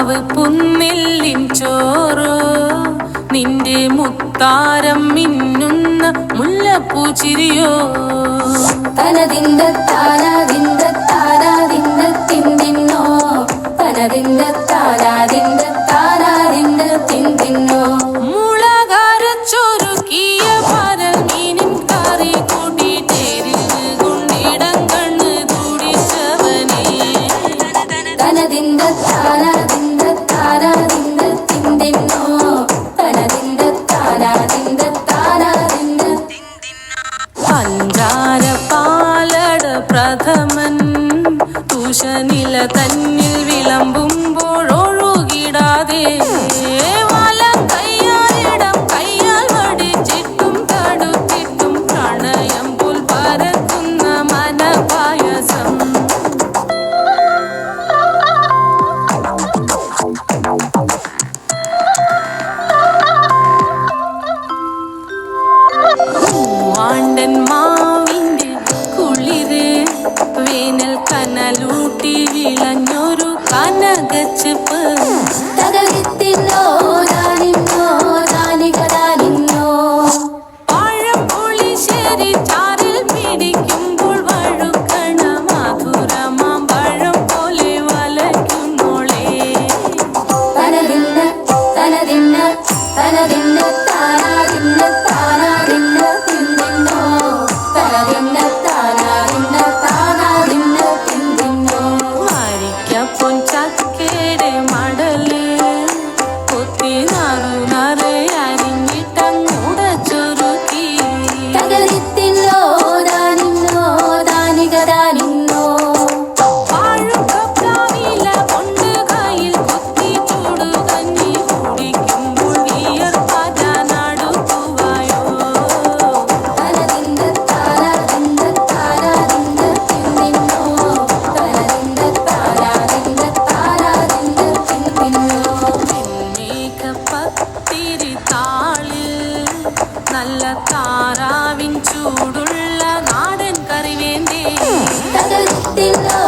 മാവ് പുന്നെല്ലിൻ ചോറോ നിന്റെ മുത്താരം മിന്നുന്ന മുല്ലപ്പൂച്ചിരിയോ തനതിന്ദ താരാതിന്ദ താരാതിന്ദ തിന്തിന്നോ തനതിന്ദ താരാതിന്ദ താരാതിന്ദ തിന്തിന്നോ മുളകരച്ചൊരുക്കിയ പരൽ മീനിൻ കറി കൂട്ടിട്ടേരിവ് കൊണ്ടിടം കണ്ണ് തുടിച്ചവനേ തനതിന്ദ താരാതിന്ദ താരാതിന്ദ തിന്തിന്നോ തനതിന്ദ താരാതിന്ദ താരാതിന്ദ പഞ്ചാര പാലട പ്രഥമൻ തുഷനില തന്നിൽ വിളമ്പുമ്പോഴൊഴുകിടാതെ വലം കയ്യാലിടം കയ്യാൽ വടിച്ചിട്ടും തടുത്തിട്ടും പ്രണയം പോൽ പരക്കുന്ന മനപായസം മൂവാണ്ടൻ മാവിന്റെ കുളിര് വേനൽ കനലൂട്ടി വിളഞ്ഞൊരു കനകച്ചെപ്പ് തകരത്തിന്നോ ദാനിന്നോ ദാനികദാനിന്നോ പഴംപുളിശ്ശേരി ചാറിൽ പിടിക്കുമ്പോൾ വഴുക്കണ മധുരമാം പഴം പോലെ വലയ്ക്കുന്നോളേ തനതിന്ന തനതിന്ന തനതിന്ന താരാതിന്ന താരാതിന്ന തിന്തിന്നോ തനതിന്ന താരാതിന്ന താരാതിന്ന തിന്തിന്നോ മരിക്കപ്പൊൻ ചക്കേടെ മടല് കൊത്തി നറു അരിഞ്ഞിട്ടങ്ങൂട ചുരുക്കി തകരത്തിന്നോ ദാനിന്നോ ദാനികദാനിന്നോ വാഴുകപ്ലാവില കൊണ്ട് കയ്യിൽ കുത്തി ചൂടുകഞ്ഞി കുടിക്കുമ്പോൾ വിയർപ്പാറ്റാനടുക്കുവായോ തനതിന്ദ താരാതിന്ദ താരാതിന്ദ തിന്തിന്നോ തനതിന്ദ താരാതിന്ദ താരാതിന്ദ തിന്തിന്നോ മേഘപ്പത്തിരി താളിൽ നല്ല താറാവിൻ ചൂടുള്ള നാടൻ കറിവേണ്ടേ തകരത്തിന്നോ